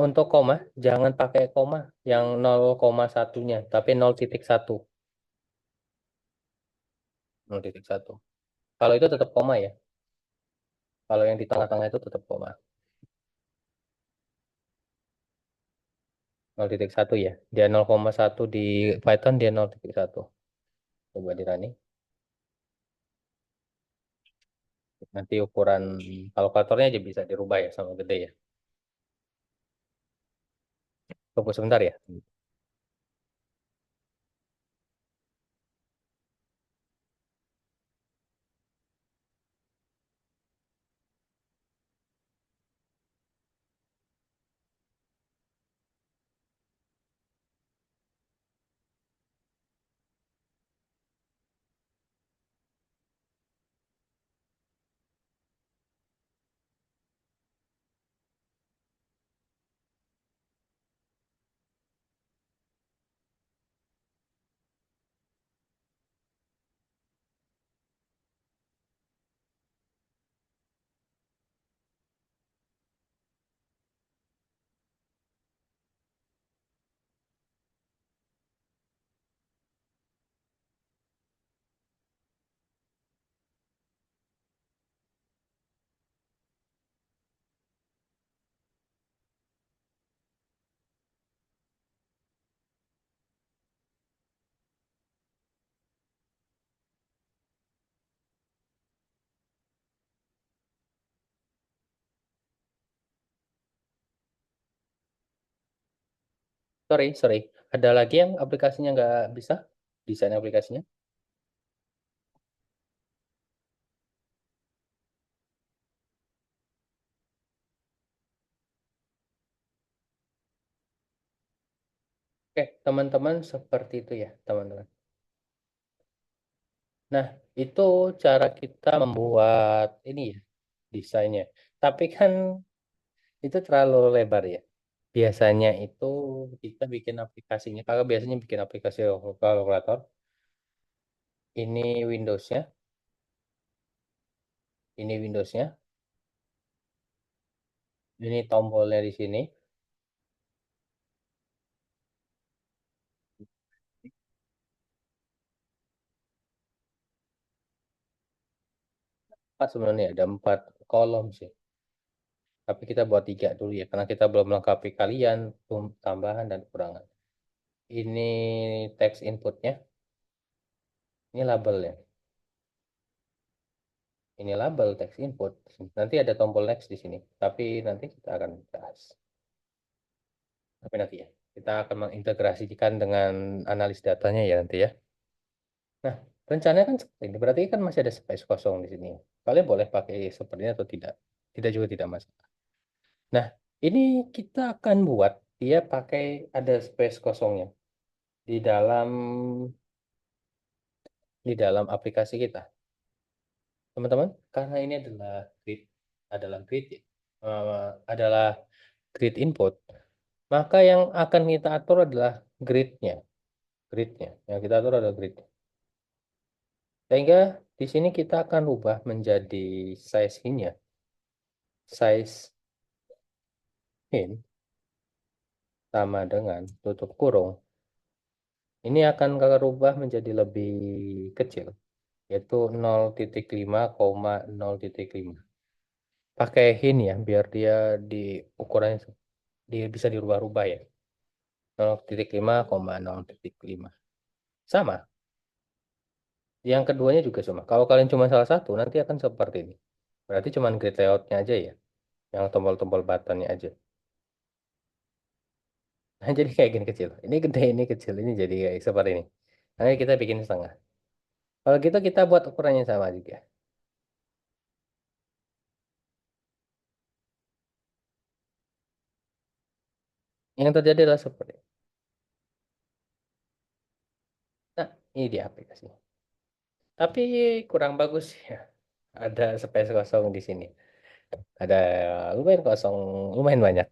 Untuk koma, jangan pakai koma yang 0,1-nya, tapi 0,1. 0,1. Kalau itu tetap koma ya. Kalau yang di tengah-tengah itu tetap koma. 0,1 ya. Dia 0,1 di Python, dia 0,1. Coba di running. Nanti ukuran kalkulatornya aja bisa dirubah ya sama gede ya. Tunggu sebentar ya. Sorry, sorry. Ada lagi yang aplikasinya nggak bisa? Desain aplikasinya? Oke, teman-teman seperti itu ya, teman-teman. Nah, itu cara kita membuat ini ya, desainnya. Tapi kan itu terlalu lebar ya. Biasanya itu kita bikin aplikasinya. Kalau biasanya bikin aplikasi kalkulator, ini Windows-nya, ini Windows-nya, ini tombolnya di sini. 4 sebenarnya ada 4 kolom sih. Tapi kita buat 3 dulu ya, karena kita belum melengkapi kalian, tambahan dan kurangan. Ini text inputnya, ini labelnya. Ini label text input. Nanti ada tombol next di sini. Tapi nanti kita akan bahas. Tapi nanti ya. Kita akan mengintegrasikan dengan analis datanya ya nanti ya. Nah, rencananya kan seperti ini. Berarti kan masih ada space kosong di sini. Kalian boleh pakai seperti ini atau tidak. Tidak juga tidak masalah. Nah, ini kita akan buat dia pakai ada space kosongnya di dalam aplikasi kita. Teman-teman, karena ini adalah grid ya, adalah grid input, maka yang akan kita atur adalah gridnya, gridnya. Yang kita atur adalah grid. Sehingga di sini kita akan rubah menjadi size hint-nya, size hint sama dengan tutup kurung. Ini akan kakak rubah menjadi lebih kecil, yaitu 0,5,0,5. Pakai hint ya, biar dia di ukurannya dia bisa dirubah-rubah ya. 0,5,0,5. Sama. Yang keduanya juga sama. Kalau kalian cuma salah satu, nanti akan seperti ini. Berarti cuma grid layoutnya aja ya. Yang tombol-tombol buttonnya aja. Nah, jadi kayak gini kecil. Ini gede, ini kecil. Ini jadi kayak seperti ini. Nanti kita bikin setengah. Kalau gitu kita buat ukurannya sama juga. Yang terjadi adalah seperti ini. Nah, ini dia aplikasinya. Tapi kurang bagus ya. Ada space kosong di sini. Ada lumayan kosong, lumayan banyak.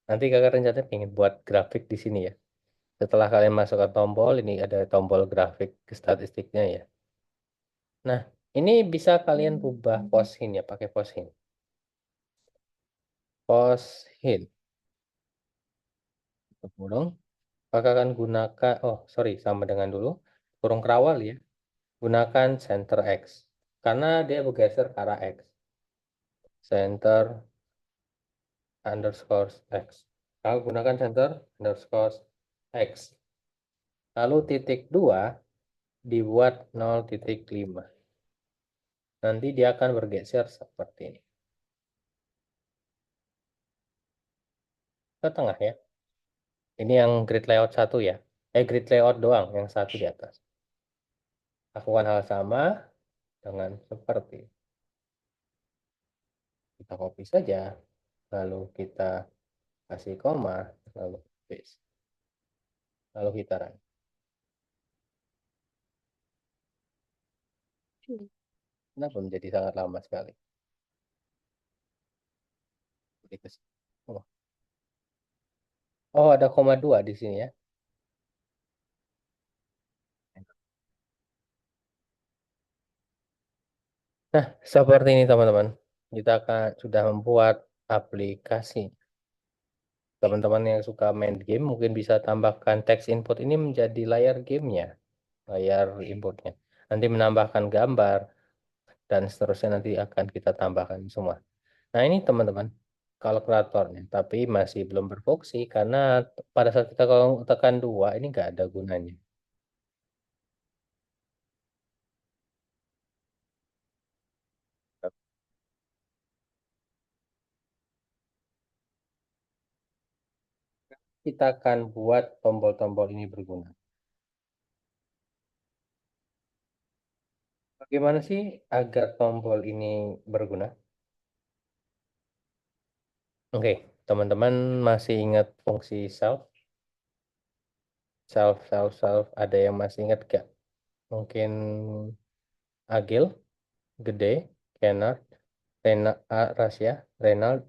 Nanti kakak rencana pengen buat grafik di sini ya. Setelah kalian masukkan tombol, ini ada tombol grafik statistiknya ya. Nah, ini bisa kalian rubah poshin ya, pakai poshin. pos hint, tutup kurung. Kakak akan gunakan, oh sorry, sama dengan dulu, kurung kerawal ya. Gunakan center X. Karena dia bergeser ke arah X. Center underscore X. Kalau gunakan center underscore X. Lalu titik 2 dibuat 0,5. Nanti dia akan bergeser seperti ini. Ke tengah ya. Ini yang grid layout 1 ya. Grid layout doang, yang satu di atas. Lakukan hal sama dengan seperti. Kita copy saja. Lalu kita kasih koma. Lalu paste. Lalu kita run. Kenapa menjadi sangat lama sekali? Oh, oh, ada koma 2 di sini ya. Nah, seperti ini teman-teman. Kita akan sudah membuat aplikasi. Teman-teman yang suka main game mungkin bisa tambahkan teks input ini menjadi layar gamenya, layar inputnya. Nanti menambahkan gambar dan seterusnya nanti akan kita tambahkan semua. Nah, ini teman-teman kalkulatornya, tapi masih belum berfungsi karena pada saat kita kalau tekan 2 ini nggak ada gunanya. Kita akan buat tombol-tombol ini berguna. Bagaimana sih agar tombol ini berguna? Oke, teman-teman masih ingat fungsi self? Self, self, self. Ada yang masih ingat gak? Mungkin Agil, Gede, Kennard, Rasya, Renald,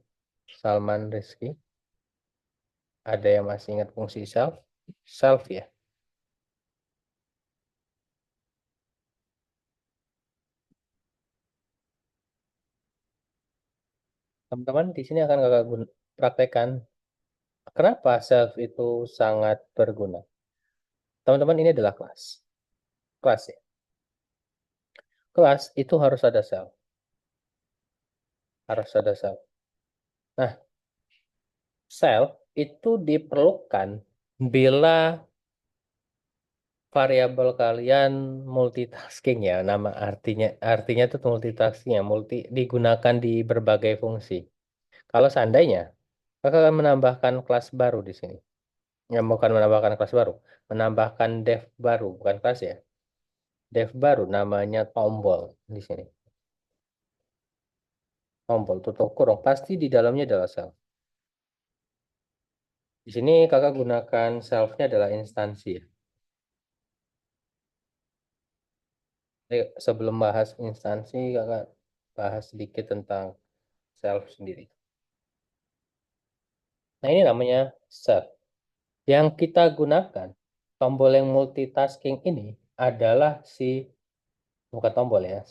Salman Rizky. Ada yang masih ingat fungsi self? Self ya. Teman-teman di sini akan kakak praktekkan kenapa self itu sangat berguna. Teman-teman ini adalah kelas. Kelas ya. Kelas itu harus ada self. Harus ada self. Nah, self itu diperlukan bila variabel kalian multitasking ya. Nama artinya itu multitasking ya, multi digunakan di berbagai fungsi. Kalau seandainya kakak akan menambahkan kelas baru di sini. Ya, bukan menambahkan kelas baru, menambahkan dev baru, bukan kelas ya. Dev baru namanya tombol di sini. Tombol tutup kurung pasti di dalamnya adalah self. Di sini kakak gunakan self-nya adalah instansi ya. Jadi, sebelum bahas instansi, kakak bahas sedikit tentang self sendiri. Nah, ini namanya self. Yang kita gunakan, tombol yang multitasking ini adalah bukan tombol ya,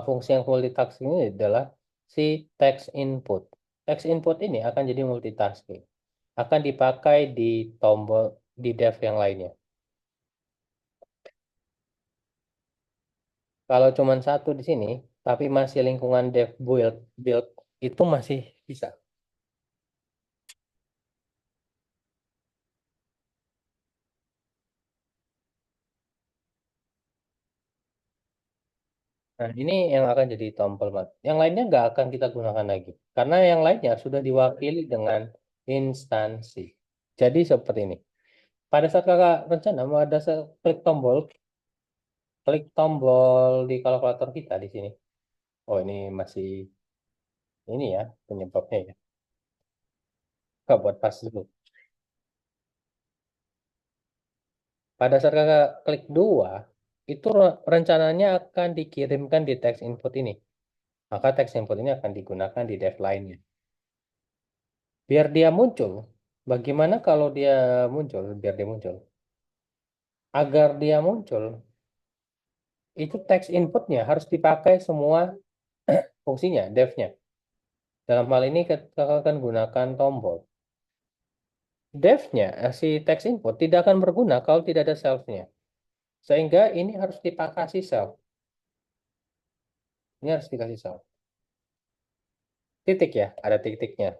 fungsi yang multitasking ini adalah si text input. Text input ini akan jadi multitasking. Akan dipakai di tombol di dev yang lainnya. Kalau cuma satu di sini, tapi masih lingkungan dev build itu masih bisa. Nah, ini yang akan jadi tombol mat. Yang lainnya nggak akan kita gunakan lagi. Karena yang lainnya sudah diwakili dengan instansi. Jadi seperti ini. Pada saat kakak rencana mau ada klik tombol di kalkulator kita di sini. Oh, ini masih ini ya penyebabnya ya. Kakak buat pas dulu. Pada saat kakak klik 2, itu rencananya akan dikirimkan di text input ini. Maka text input ini akan digunakan di dev lainnya. Biar dia muncul. Bagaimana kalau dia muncul? Biar dia muncul. Agar dia muncul, itu text inputnya harus dipakai semua fungsinya, devnya. Dalam hal ini kita akan gunakan tombol. Def-nya, si text input tidak akan berguna kalau tidak ada self-nya. Sehingga ini harus dikasih self. Ini harus dikasih self. Titik ya, ada titiknya.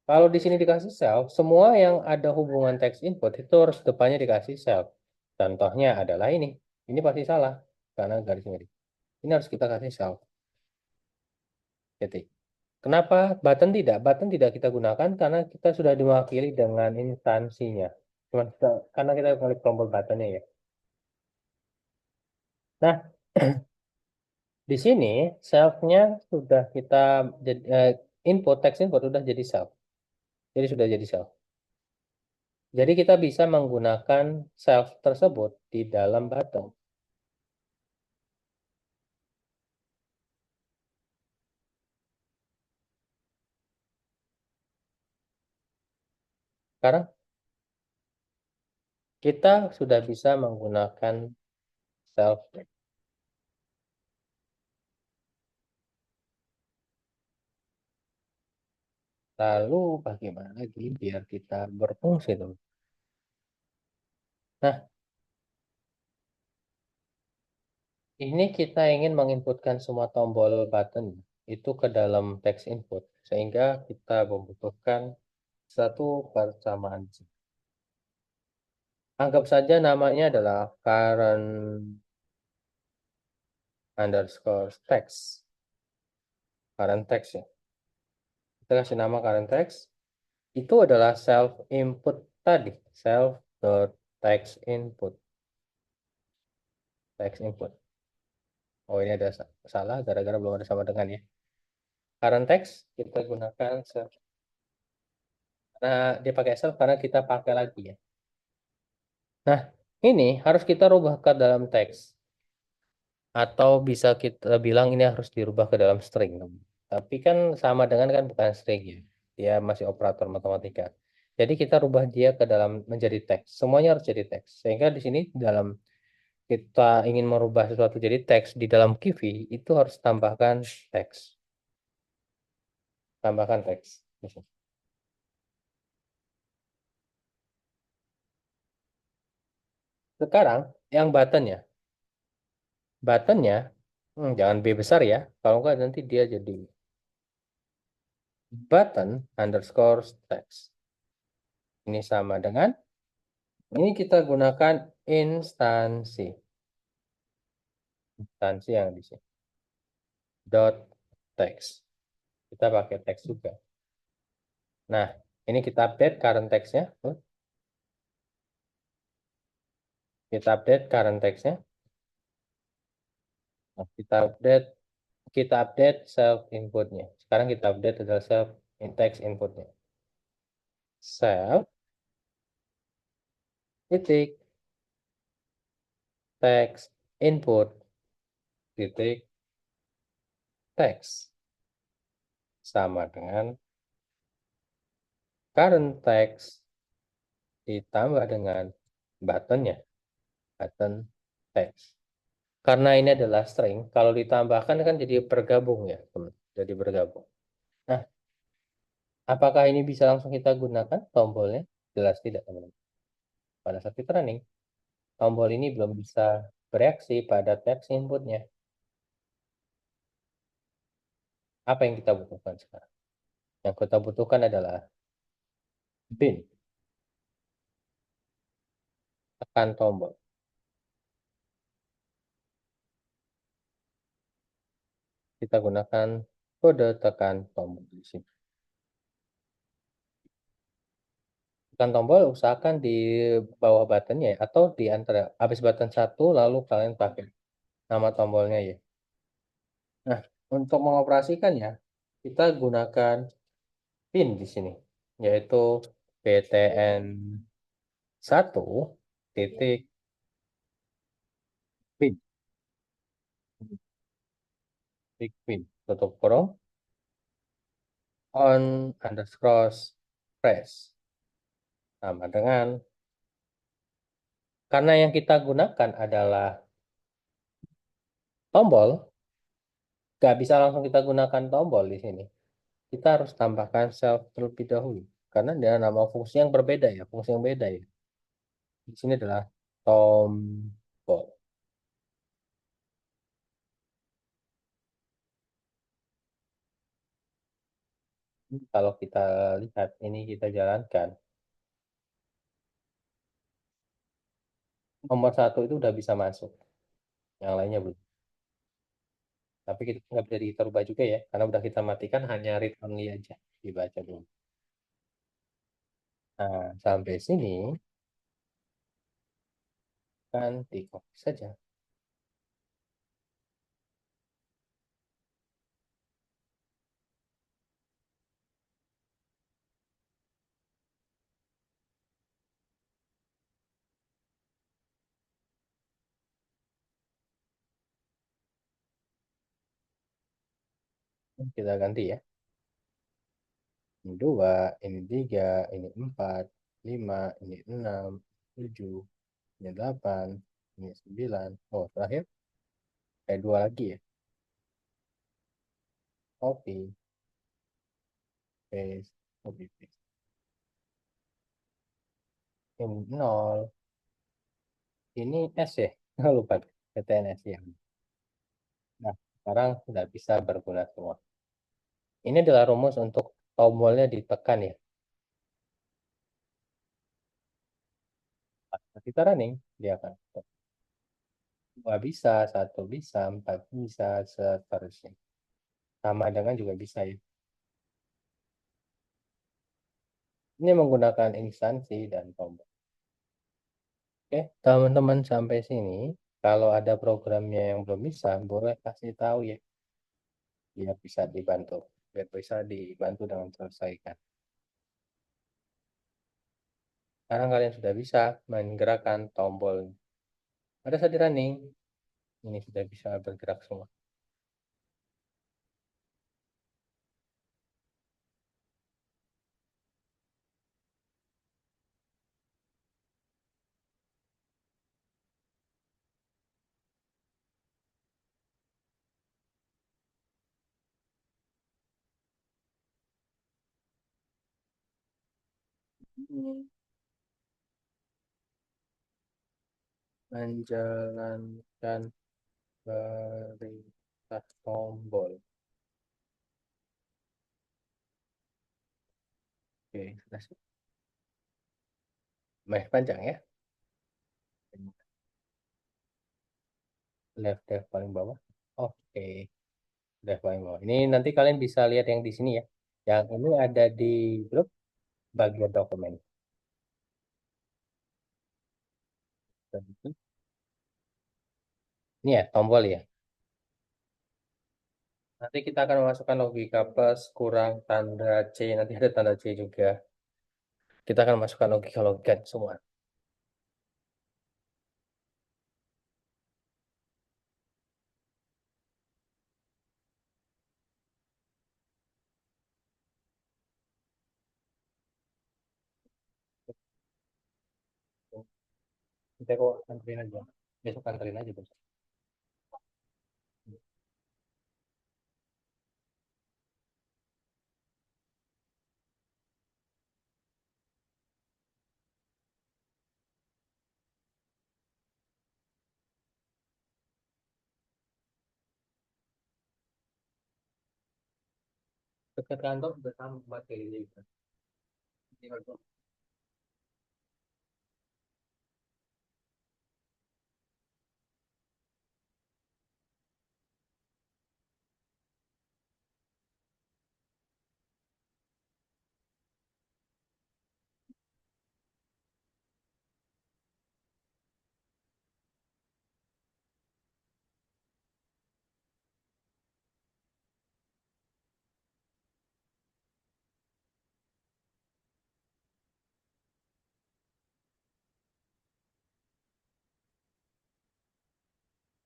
Kalau di sini dikasih self, semua yang ada hubungan text input itu harus depannya dikasih self. Contohnya adalah ini. Ini pasti salah karena garis miring. Ini harus kita kasih self. Titik. Kenapa button tidak? Button tidak kita gunakan karena kita sudah diwakili dengan instansinya. Karena kita klik tombol buttonnya ya. Nah, di sini self-nya sudah kita input text input sudah jadi self. Jadi sudah jadi self. Jadi kita bisa menggunakan self tersebut di dalam button. Sekarang kita sudah bisa menggunakan self. Lalu bagaimana lagi biar kita berfungsi tuh? Nah, ini kita ingin menginputkan semua tombol button itu ke dalam text input, sehingga kita membutuhkan satu persamaan. Anggap saja namanya adalah current underscore text. Current text ya. Kita kasih nama current text. Itu adalah self input tadi. Self dot text input. Text input. Oh ini ada salah gara-gara belum ada sama dengan ya. Current text kita gunakan self. Nah, dia pakai self karena kita pakai lagi ya. Nah, ini harus kita rubah ke dalam teks. Atau bisa kita bilang ini harus dirubah ke dalam string. Tapi kan sama dengan kan bukan string ya. Dia masih operator matematika. Jadi kita rubah dia ke dalam menjadi teks. Semuanya harus jadi teks. Sehingga di sini dalam kita ingin merubah sesuatu jadi teks di dalam Kivi itu harus tambahkan teks. Tambahkan teks. Sekarang yang buttonnya. Buttonnya jangan B besar ya. Kalau enggak nanti dia jadi button underscore text. Ini sama dengan ini kita gunakan instansi. Instansi yang di sini. Dot text. Kita pakai teks juga. Nah, ini kita update current text-nya. Kita update current text-nya. Nah, kita update self input-nya. Sekarang kita update adalah self text input-nya. Self titik text input titik text sama dengan current text ditambah dengan buttonnya, button text. Karena ini adalah string, kalau ditambahkan kan jadi bergabung ya, teman. Jadi bergabung. Nah, apakah ini bisa langsung kita gunakan tombolnya? Jelas tidak, teman-teman. Pada saat kita running, tombol ini belum bisa bereaksi pada text inputnya. Apa yang kita butuhkan sekarang? Yang kita butuhkan adalah bin, tekan tombol. Kita gunakan kode tekan tombol di sini. Tekan tombol usahakan di bawah buttonnya ya, atau di antara habis button satu lalu kalian pakai nama tombolnya ya. Nah, untuk mengoperasikannya kita gunakan pin di sini, yaitu ptn satu titik pin, titik pin, tutup kurung, on underscore press. Sama dengan, karena yang kita gunakan adalah tombol, nggak bisa langsung kita gunakan tombol di sini. kita harus tambahkan self terlebih dahulu. Karena dia nama fungsi yang berbeda ya, fungsi yang beda ya. Di sini adalah tombol. Kalau kita lihat ini kita jalankan, nomor satu itu udah bisa masuk, yang lainnya belum. Tapi kita nggak bisa kita rubah juga ya, karena udah kita matikan hanya read only aja, dibaca dulu. Nah, sampai sini kan di copy saja. Kita ganti ya. Ini dua, ini tiga, ini empat, lima, ini enam, tujuh, ini delapan, ini sembilan. Oh, terakhir dua lagi ya. Copy, paste, copy, paste. Ini nol, ini S ya. Lupa, PTNS ya. Nah, sekarang sudah bisa berguna semua. Ini adalah rumus untuk tombolnya ditekan ya. Nah, kita running, dia akan dua bisa, satu bisa, empat bisa, seterusnya. Sama dengan juga bisa ya. Ini menggunakan instansi dan tombol. Oke, teman-teman sampai sini. Kalau ada programnya yang belum bisa, boleh kasih tahu ya. Biar bisa dibantu. Biar bisa dibantu dengan selesaikan. Sekarang kalian sudah bisa menggerakkan tombol. Pada saat di running, ini sudah bisa bergerak semua. Hmm. Menjalankan perintah tombol. Oke, sudah lumayan panjang ya. Left paling bawah. Oke, left paling bawah. Ini nanti kalian bisa lihat yang di sini ya. Yang ini ada di grup bagian dokumen. Ini ya, tombol ya. Nanti kita akan memasukkan logika plus, kurang, tanda C. Nanti ada tanda C juga. Kita akan masukkan logika-logika semua. Kita kok anterin aja. Besok anterin aja besok. Dekat kantor udah sama buat kayak gitu.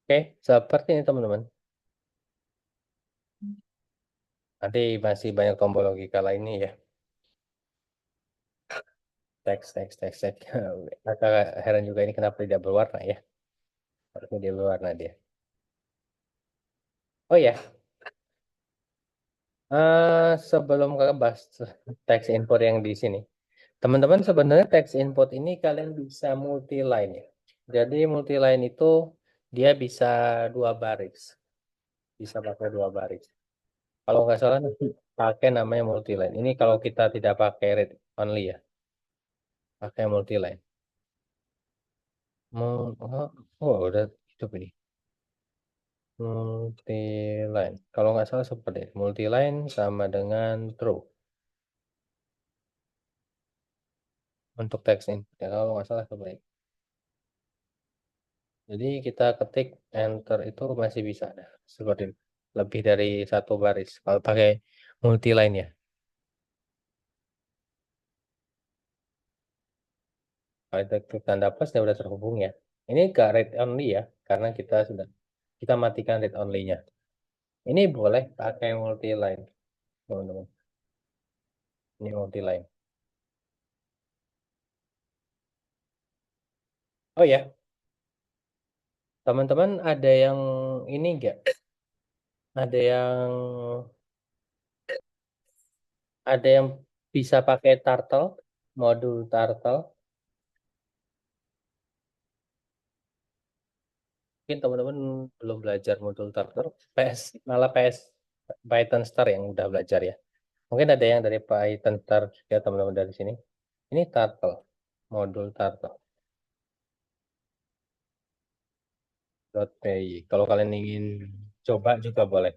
Oke, seperti ini teman-teman. Nanti masih banyak tombol logika lainnya ya. Teks. Agak heran juga ini kenapa tidak berwarna ya. Harusnya dia berwarna dia. Oh ya, Sebelum kakak bahas teks input yang di sini, teman-teman sebenarnya teks input ini kalian bisa multi line ya. Jadi multi line itu dia bisa dua baris, bisa pakai dua baris. Kalau nggak salah pakai namanya multi line. Ini kalau kita tidak pakai read only ya, pakai multi line. Oh, oh, udah hidup ini. Multi line. Kalau nggak salah seperti itu. Multi line sama dengan true untuk teks input ya. Kalau nggak salah seperti itu. Jadi kita ketik enter itu masih bisa ada seperti itu. Lebih dari satu baris kalau pakai multi line ya. Kalau kita klik tanda plus dia udah terhubung ya. Ini nggak read only ya karena kita matikan read only-nya. Ini boleh pakai multi line, teman-teman. Ini multi line. Oh ya, teman-teman ada yang ini enggak? Ada yang ada yang bisa pakai turtle, modul turtle. Mungkin teman-teman belum belajar modul turtle. PS malah PS Python Star yang udah belajar ya. Mungkin ada yang dari Python Star juga teman-teman dari sini. Ini turtle, modul turtle.py. Kalau kalian ingin coba juga boleh.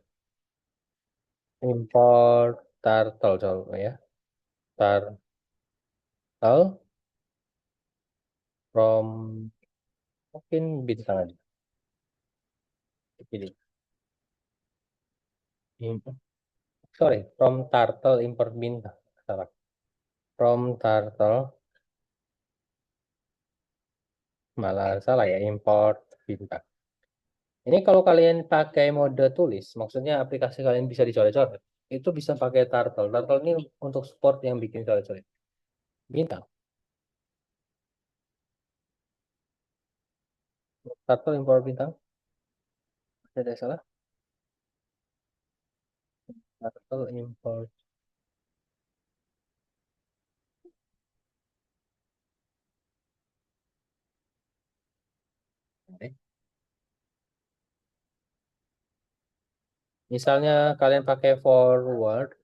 Import turtle coba ya. Turtle from mungkin bintang aja. Pilih. Sorry, from turtle import bintang. Salah. From turtle malah salah ya import bintang. Ini kalau kalian pakai mode tulis, maksudnya aplikasi kalian bisa dicoret-coret, itu bisa pakai turtle. Turtle ini untuk support yang bikin coret-coret. Bintang. Turtle import bintang. Ada salah? Turtle import. Oke. Misalnya kalian pakai forward,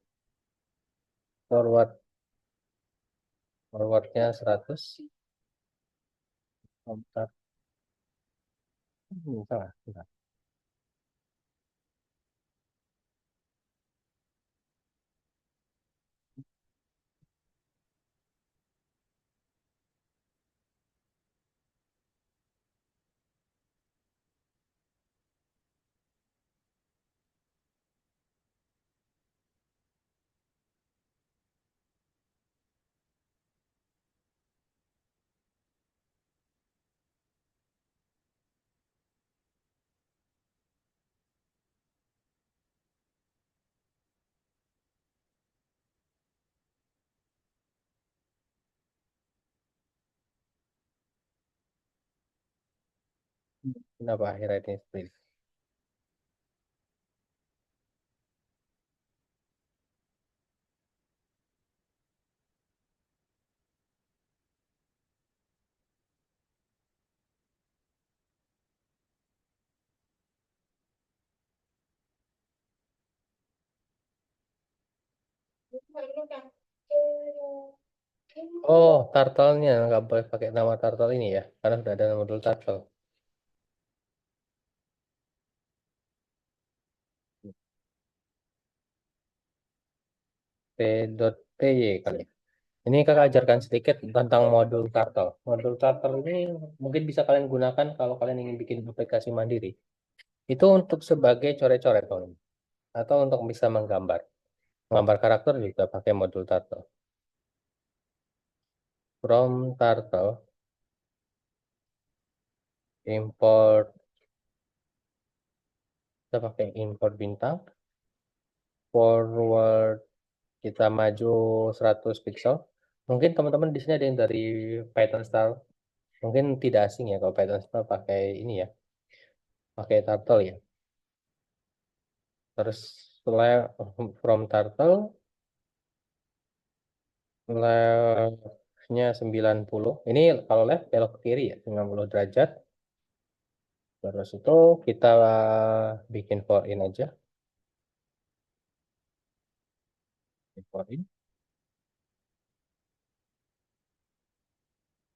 forwardnya 100. Bentar. Salah. Bentar. Kenapa akhirnya ini seperti ini? Oh, turtle-nya nggak boleh pakai nama turtle ini ya, karena sudah ada modul turtle. P.py kali. Ini kakak ajarkan sedikit tentang modul turtle. Modul turtle ini mungkin bisa kalian gunakan kalau kalian ingin bikin aplikasi mandiri. Itu untuk sebagai coret-coret, teman. Atau untuk bisa menggambar. Menggambar karakter juga pakai modul turtle. From turtle, import, kita pakai import bintang, forward, kita maju 100 pixel. Mungkin teman-teman di sini ada yang dari Python Star. Mungkin tidak asing ya kalau Python Star pakai ini ya, pakai turtle ya. Terus left from turtle, leftnya 90. Ini kalau left belok ke kiri ya, 90 derajat. Terus itu kita bikin for in aja.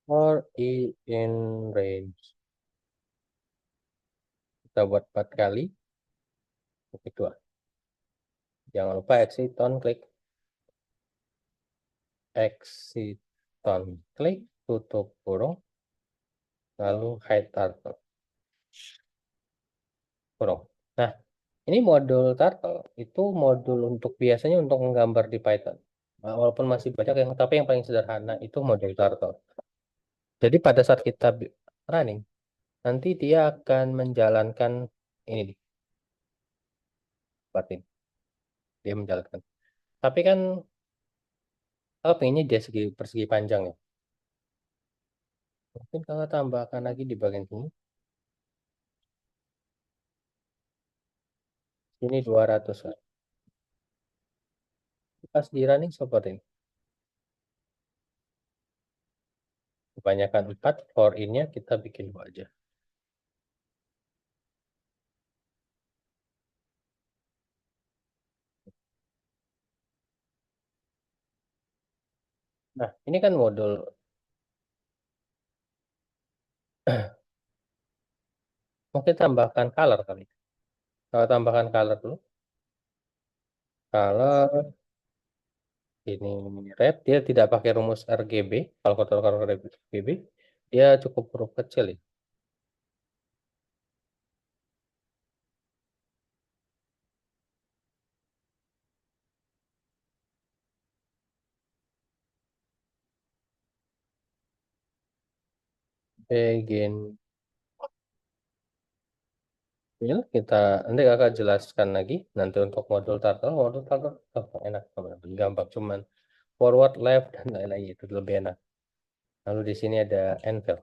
For in range. Kita buat 4 kali. Itu. Jangan lupa exit on klik. Exit on klik. Tutup kurung. Lalu hide turtle. Kurung. Nah, ini modul turtle. Itu modul untuk biasanya untuk menggambar di Python. Nah, walaupun masih banyak yang, tapi yang paling sederhana itu modul turtle. Jadi pada saat kita running, nanti dia akan menjalankan ini nih, batin. Dia menjalankan. Tapi kan kalau pengennya dia persegi panjang ya. Mungkin kalau tambahkan lagi di bagian sini. Ini 200 kan. Pas di running seperti ini. Kebanyakan 4, for in-nya kita bikin 2 aja. Nah, ini kan modul. Mungkin tambahkan color kali. Kalau tambahkan color dulu. Color ini red, dia tidak pakai rumus RGB. Kalau color RGB, dia cukup huruf kecil ya. Begin. Ya, kita nanti kakak jelaskan lagi. Nanti untuk modul turtle enak, gampang. Cuman forward, left, dan lain-lain itu lebih enak. Lalu di sini ada anvil.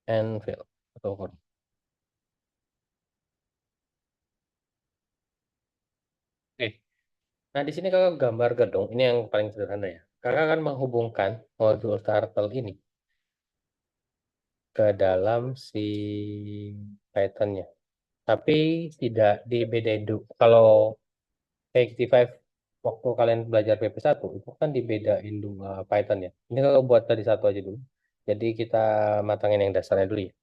Anvil. Atau huruf. Oke. Nah, di sini kakak gambar gedung. Ini yang paling sederhana ya. Kakak akan menghubungkan modul turtle ini ke dalam si Python-nya. Tapi tidak dibedain dulu. Kalau PXT5 waktu kalian belajar PP1 itu kan dibedain dua Python ya. Ini kalau buat tadi satu aja dulu. Jadi kita matangin yang dasarnya dulu ya.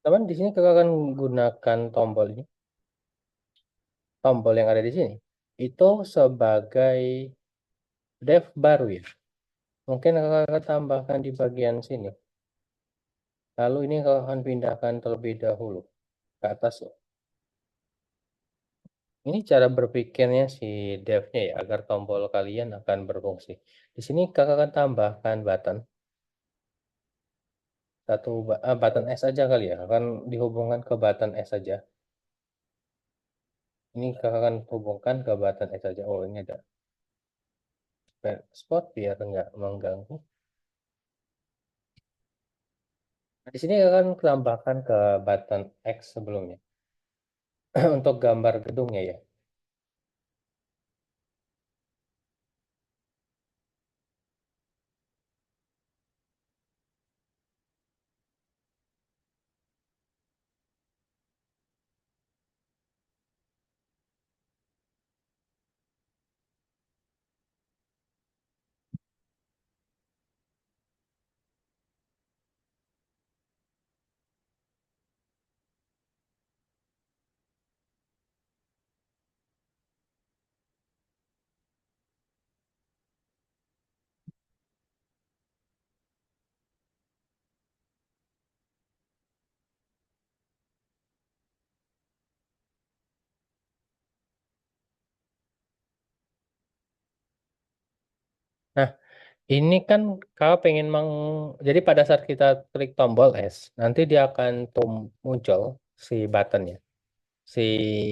Teman di sini kakak akan gunakan tombol ini. Tombol yang ada di sini. Itu sebagai dev baru ya. Mungkin kakak akan tambahkan di bagian sini. Lalu ini kakak akan pindahkan terlebih dahulu ke atas ya. Ini cara berpikirnya si devnya ya, agar tombol kalian akan berfungsi. Di sini kakak akan tambahkan button. Button S aja kali ya, akan dihubungkan ke button S saja. Ini kakak akan hubungkan ke button S saja. Oh, ini ada spot biar nggak mengganggu. Nah, di sini kakak akan tambahkan ke button X sebelumnya. untuk gambar gedungnya ya. Nah, ini kan kalau pengen jadi pada saat kita klik tombol S, nanti dia akan muncul si buttonnya, si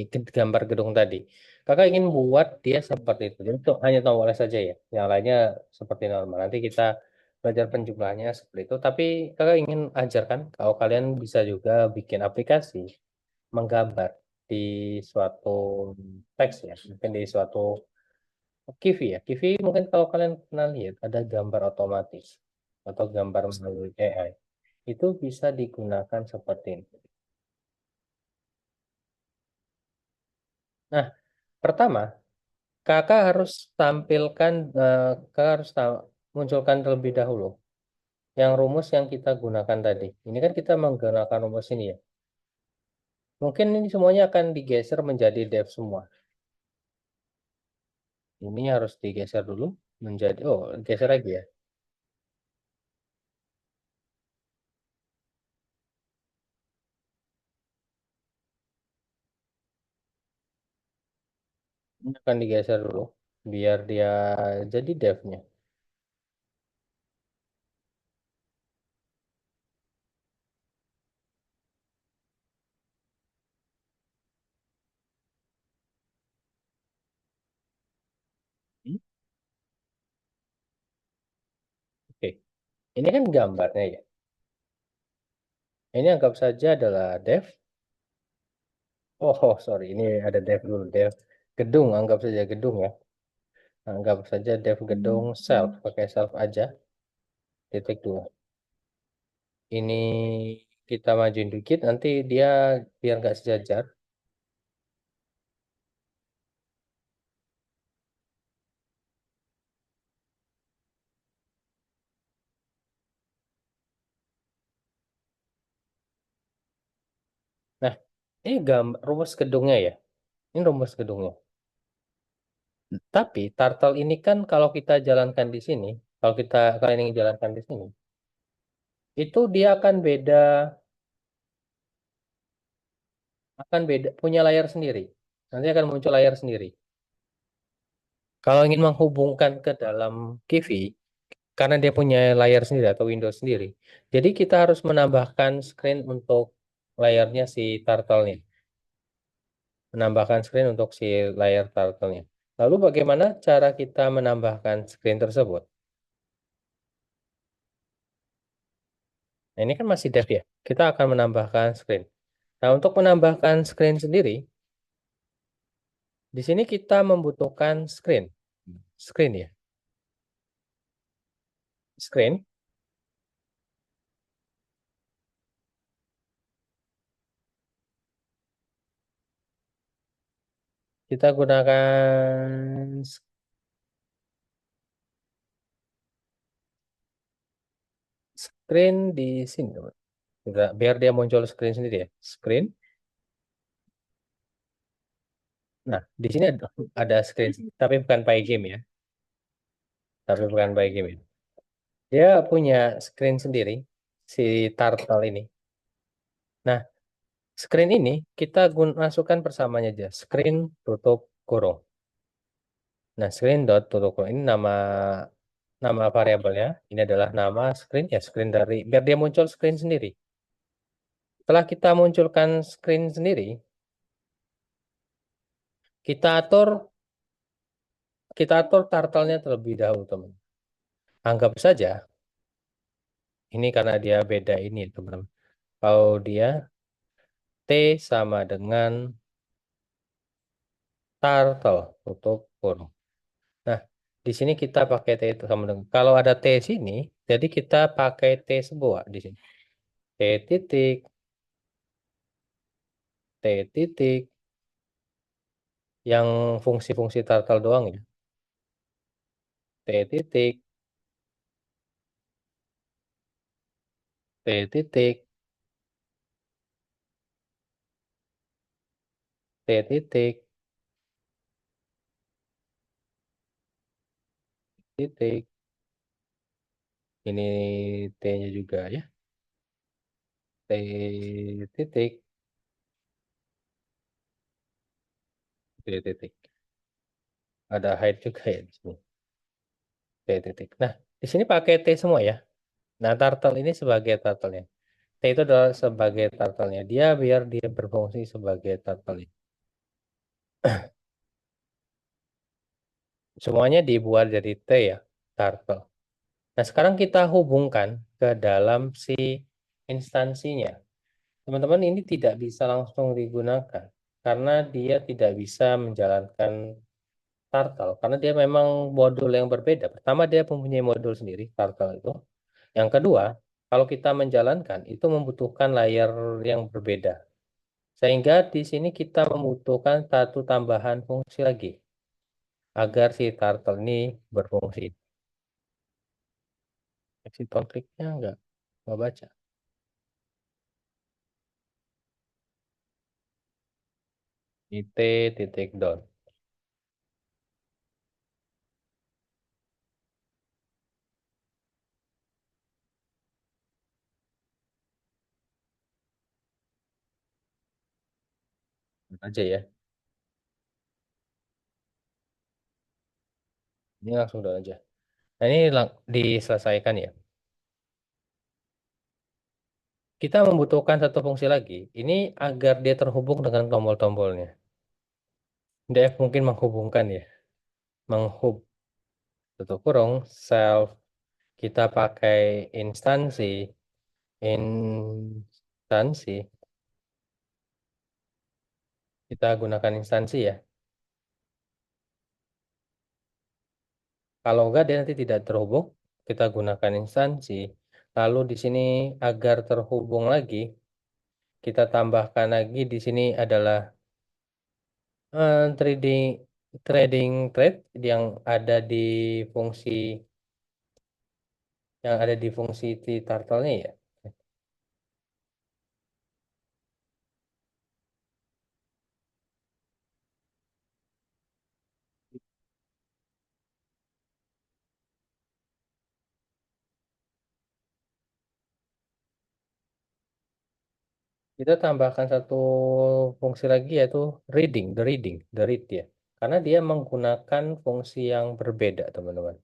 gambar gedung tadi. Kakak ingin buat dia seperti itu. Jadi itu hanya tombol S saja ya. Yang lainnya seperti normal. Nanti kita belajar penjumlahannya seperti itu. Tapi kakak ingin ajarkan kalau kalian bisa juga bikin aplikasi menggambar di suatu teks ya. Mungkin di suatu Kivi ya. Kivi mungkin kalau kalian pernah lihat ada gambar otomatis atau gambar melalui AI. Itu bisa digunakan seperti ini. Nah, pertama, kakak harus tampilkan, kakak harus munculkan terlebih dahulu yang rumus yang kita gunakan tadi. Ini kan kita menggunakan rumus ini ya. Mungkin ini semuanya akan digeser menjadi dev semua. Ini harus digeser dulu menjadi, oh, geser lagi ya. Ini akan digeser dulu biar dia jadi devnya. Hmm. Oke, ini kan gambarnya ya. Ini anggap saja adalah dev. Oh, sorry, ini ada dev dulu, dev gedung, anggap saja gedung ya. Anggap saja dev gedung self, pakai self aja, titik dua. Ini kita majuin dikit, nanti dia biar nggak sejajar. Nah, ini gambar rumus gedungnya ya. Ini rumus gedungnya. Tapi turtle ini kan kalau kita jalankan di sini, kalau kita kalian ingin jalankan di sini, itu dia akan beda punya layar sendiri. Nanti akan muncul layar sendiri. Kalau ingin menghubungkan ke dalam Kivi, karena dia punya layar sendiri atau Windows sendiri, jadi kita harus menambahkan screen untuk layarnya si turtle-nya. Menambahkan screen untuk si layar turtle-nya. Lalu bagaimana cara kita menambahkan screen tersebut? Nah, ini kan masih dev ya. Kita akan menambahkan screen. Nah, untuk menambahkan screen sendiri, di sini kita membutuhkan screen. Screen ya. Screen. Kita gunakan screen di sini, teman. Biar dia muncul screen sendiri ya. Screen. Nah, di sini ada screen, tapi bukan Pygame ya. Tapi bukan Pygame ya. Dia punya screen sendiri, si Turtle ini. Nah, screen ini kita masukkan persamanya aja. Screen tutup kurung. Nah, screen dot tutup kurung ini nama variabelnya. Ini adalah nama screen ya, screen dari biar dia muncul screen sendiri. Setelah kita munculkan screen sendiri, kita atur kita atur turtle-nya terlebih dahulu, teman. Anggap saja ini karena dia beda ini, teman. Kalau dia T sama dengan turtle, tutup kurung. Nah, di sini kita pakai T itu sama dengan. Kalau ada T sini, jadi kita pakai T sebuah di sini. T titik, T titik, yang fungsi-fungsi turtle doang ya. T titik, T titik, T titik, titik. Ini T-nya juga ya. T titik, T titik. Ada height juga ya di sini. T titik. Nah, di sini pakai T semua ya. Nah, turtle ini sebagai turtle-nya. T itu adalah sebagai turtle-nya. Dia biar dia berfungsi sebagai turtle. Semuanya dibuat dari T ya, turtle. Nah, sekarang kita hubungkan ke dalam si instansinya. Teman-teman ini tidak bisa langsung digunakan karena dia tidak bisa menjalankan turtle karena dia memang modul yang berbeda. Pertama, dia mempunyai modul sendiri, turtle itu. Yang kedua, kalau kita menjalankan itu membutuhkan layar yang berbeda. Sehingga di sini kita membutuhkan satu tambahan fungsi lagi agar si turtle ini berfungsi. Exit konfliknya nggak baca. IT titik dot aja ya. Ini langsung dot aja. Nah, ini diselesaikan ya. Kita membutuhkan satu fungsi lagi. Ini agar dia terhubung dengan tombol-tombolnya. Dia mungkin menghubungkan ya. Menghub tutup kurung self. Kita pakai instansi. Instansi. Kita gunakan instansi ya. Kalau enggak dia nanti tidak terhubung. Kita gunakan instansi. Lalu di sini agar terhubung lagi, kita tambahkan lagi di sini adalah trading trading trade yang ada di fungsi fungsi di turtle-nya ya. Kita tambahkan satu fungsi lagi yaitu the read ya. Karena dia menggunakan fungsi yang berbeda, teman-teman.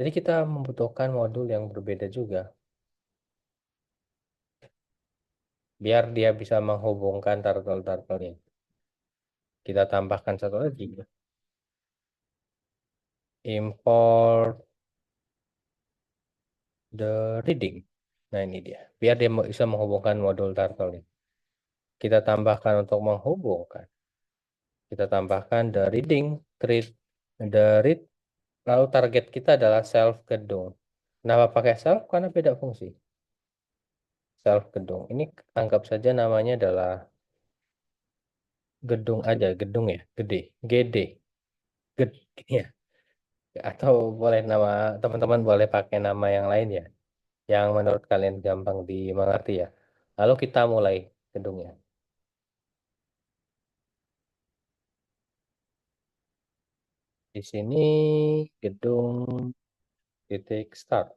Jadi kita membutuhkan modul yang berbeda juga biar dia bisa menghubungkan turtle-turtle-nya. Kita tambahkan satu lagi, import the reading. Nah, ini dia. Biar dia bisa menghubungkan modul turtle ini. Kita tambahkan untuk menghubungkan. Kita tambahkan the reading, read, the read. Lalu target kita adalah self gedung. Kenapa pakai self? Karena beda fungsi. Self gedung. Ini anggap saja namanya adalah gedung aja, gedung ya, gede, GD, ged, ya. Atau boleh nama teman-teman boleh pakai nama yang lain ya, yang menurut kalian gampang dimengerti ya. Lalu kita mulai gedungnya. Di sini gedung titik start.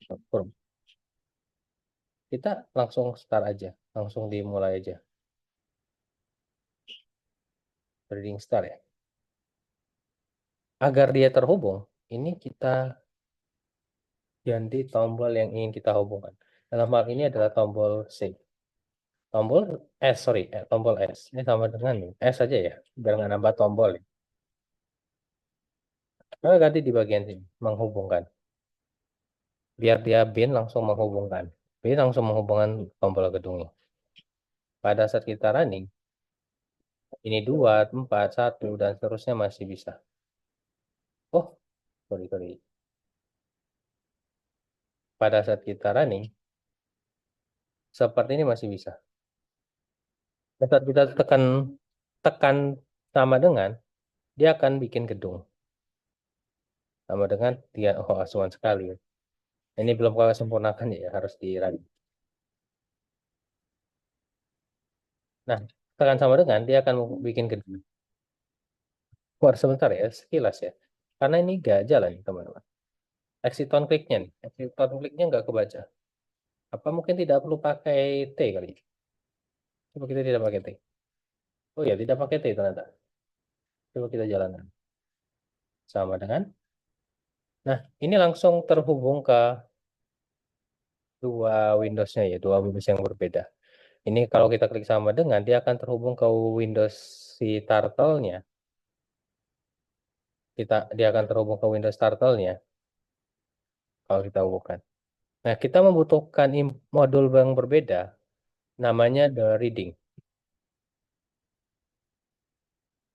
Confirm. Kita langsung start aja, langsung dimulai aja. Reading start ya. Agar dia terhubung, ini kita ganti tombol yang ingin kita hubungkan. Dalam hal ini adalah tombol C. Tombol S, sorry, tombol S. Ini sama dengan S saja ya, biar nggak nambah tombol ya. Nah, ganti di bagian sini, menghubungkan. Biar dia bin langsung menghubungkan. Bin langsung menghubungkan tombol gedungnya. Pada saat kita running, Ini dua, empat, satu, dan seterusnya masih bisa. Oh, sorry, sorry. Pada saat kita running, seperti ini masih bisa. Pada saat kita tekan tekan sama dengan, dia akan bikin gedung. Sama dengan dia, oh asuhan sekali. Ini belum kau sempurnakan ya, harus di running. Nah, tekan sama dengan, dia akan bikin gedung. Keluar sebentar ya, sekilas ya. Karena ini gak jalan, teman-teman. Exit on click-nya nih. Exit on click-nya nggak kebaca. Apa mungkin tidak perlu pakai T kali? Coba kita tidak pakai T. Oh ya, tidak pakai T ternyata. Coba kita jalankan. Sama dengan. Nah, ini langsung terhubung ke dua Windows-nya ya, dua Windows yang berbeda. Ini kalau kita klik sama dengan, dia akan terhubung ke Windows si Turtle-nya. Dia akan terhubung ke Windows Turtle-nya kalau kita hubungkan. Nah, kita membutuhkan modul yang berbeda, namanya the reading.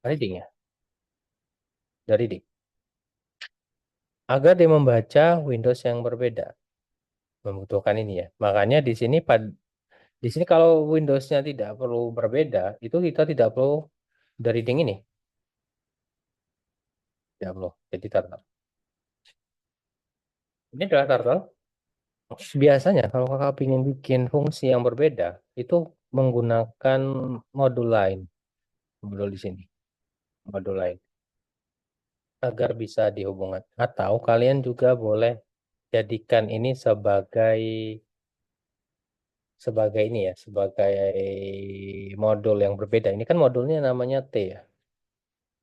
Reading ya, the reading. Agar dia membaca Windows yang berbeda, membutuhkan ini ya. Makanya di sini kalau Windows-nya tidak perlu berbeda, itu kita tidak perlu the reading ini, tidak perlu. Jadi Turtle. Ini adalah Turtle. Biasanya kalau kakak ingin bikin fungsi yang berbeda, itu menggunakan modul lain, modul di sini, modul lain, agar bisa dihubungkan. Atau kalian juga boleh jadikan ini sebagai sebagai ini ya, sebagai modul yang berbeda. Ini kan modulnya namanya T ya,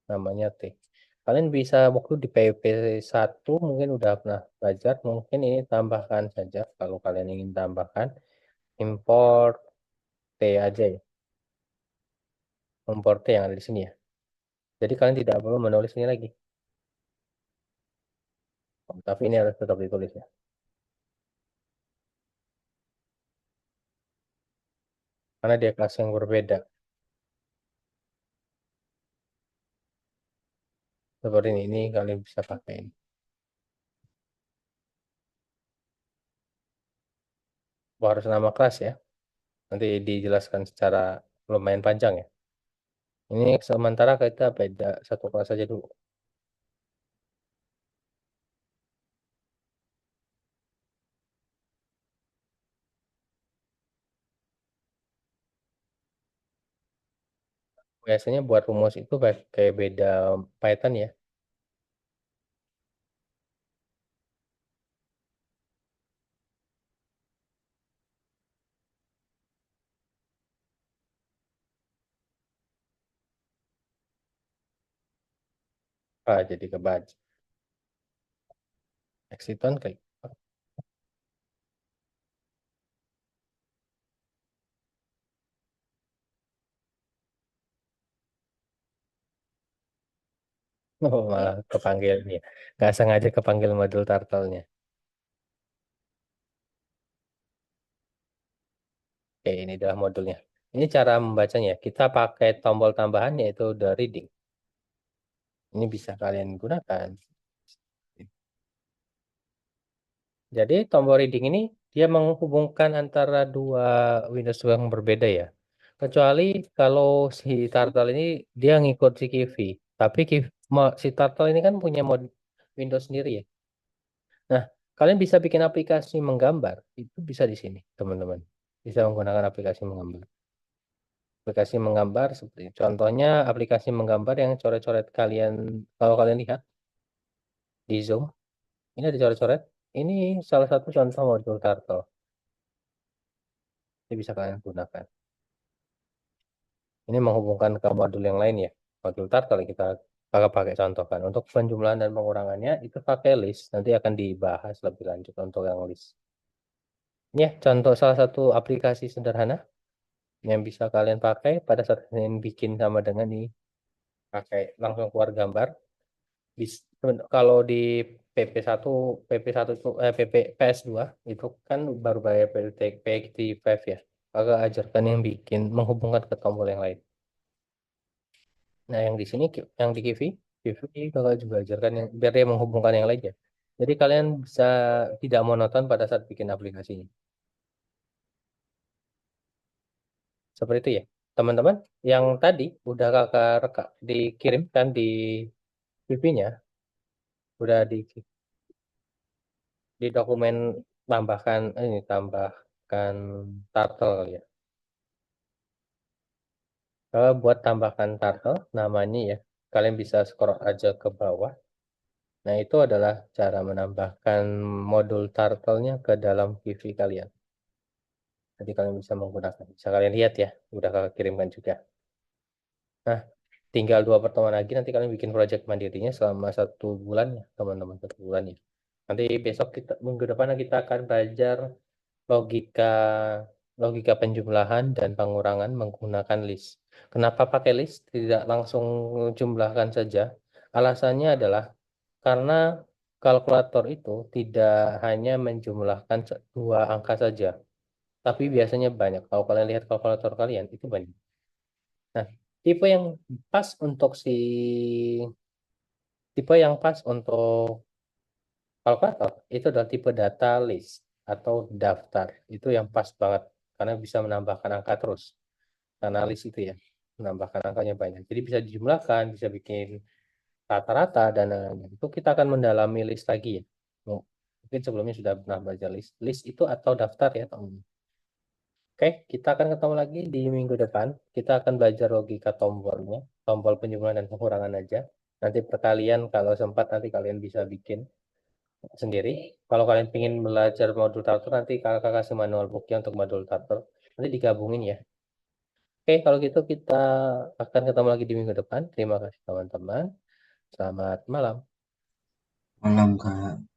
namanya T. Kalian bisa waktu di PP1 mungkin udah pernah belajar, mungkin ini tambahkan saja kalau kalian ingin tambahkan import T aja ya, import T yang ada di sini ya. Jadi kalian tidak perlu menulis ini lagi. Oh, tapi ini harus tetap ditulis ya, karena dia kelas yang berbeda. Seperti ini kalian bisa pakai ini. Oh, harus nama kelas ya. Nanti dijelaskan secara lumayan panjang ya. Ini sementara kita beda satu kelas saja dulu. Biasanya buat rumus itu pakai beda Python ya. Ah, jadi kebaca. Exiton klik. Oh, malah kepanggil nih. Nggak sengaja kepanggil modul turtle-nya. Oke, ini adalah modulnya. Ini cara membacanya. Kita pakai tombol tambahan yaitu the reading. Ini bisa kalian gunakan. Jadi tombol reading ini dia menghubungkan antara dua Windows yang berbeda ya. Kecuali kalau si Turtle ini dia ngikut si Kiwi. Tapi si Turtle ini kan punya mod Windows sendiri ya. Nah, kalian bisa bikin aplikasi menggambar. Itu bisa di sini, teman-teman. Bisa menggunakan aplikasi menggambar. Aplikasi menggambar seperti contohnya aplikasi menggambar yang coret-coret kalian kalau kalian lihat di Zoom, ini ada coret-coret. Ini salah satu contoh modul Turtle. Ini bisa kalian gunakan. Ini menghubungkan ke modul yang lain ya. Modul Turtle yang kita pakai contohkan. Untuk penjumlahan dan pengurangannya itu pakai list. Nanti akan dibahas lebih lanjut untuk yang list. Ini ya, contoh salah satu aplikasi sederhana yang bisa kalian pakai pada saat kalian bikin sama dengan ini. Pakai langsung keluar gambar. Kalau di PP1, PP1 itu PP PS2 itu kan baru bayar PT5 ya. Agak ajarkan yang bikin menghubungkan ke tombol yang lain. Nah, yang di sini, yang di Kivi bakal juga ajarkan yang biar dia menghubungkan yang lainnya. Jadi kalian bisa tidak monoton pada saat bikin aplikasinya. Seperti itu ya. Teman-teman, yang tadi udah kakak dikirimkan di Kivinya, udah di dokumen tambahkan ini tambahkan turtle kali ya. Kalau buat tambahkan turtle namanya ya, kalian bisa scroll aja ke bawah. Nah, itu adalah cara menambahkan modul turtle-nya ke dalam Vivi kalian. Jadi kalian bisa menggunakan. Bisa kalian lihat ya, udah kakak kirimkan juga. Nah, tinggal 2 pertemuan lagi nanti kalian bikin project mandirinya selama 1 bulan ya, teman-teman, 1 bulan ya. Nanti besok minggu depan kita akan belajar logika logika penjumlahan dan pengurangan menggunakan list. Kenapa pakai list? Tidak langsung jumlahkan saja. Alasannya adalah karena kalkulator itu tidak hanya menjumlahkan 2 angka saja, tapi biasanya banyak. Kalau kalian lihat kalkulator kalian, itu banyak. Nah, tipe yang pas untuk tipe yang pas untuk kalkulator itu adalah tipe data list atau daftar. Itu yang pas banget karena bisa menambahkan angka terus. Analis itu ya, menambahkan angkanya banyak. Jadi bisa dijumlahkan, bisa bikin rata-rata dan lain-lain. Itu kita akan mendalami list lagi ya. Mungkin sebelumnya sudah pernah belajar list. List itu atau daftar ya, teman. Oke, kita akan ketemu lagi di minggu depan. Kita akan belajar logika tombolnya, tombol penjumlahan dan pengurangan aja. Nanti perkalian kalau sempat nanti kalian bisa bikin sendiri. Kalau kalian ingin belajar modul Tartar, nanti kakak kasih manual booknya untuk modul Tartar. Nanti digabungin ya. Oke, kalau gitu kita akan ketemu lagi di minggu depan. Terima kasih teman-teman. Selamat malam. Malam Kak.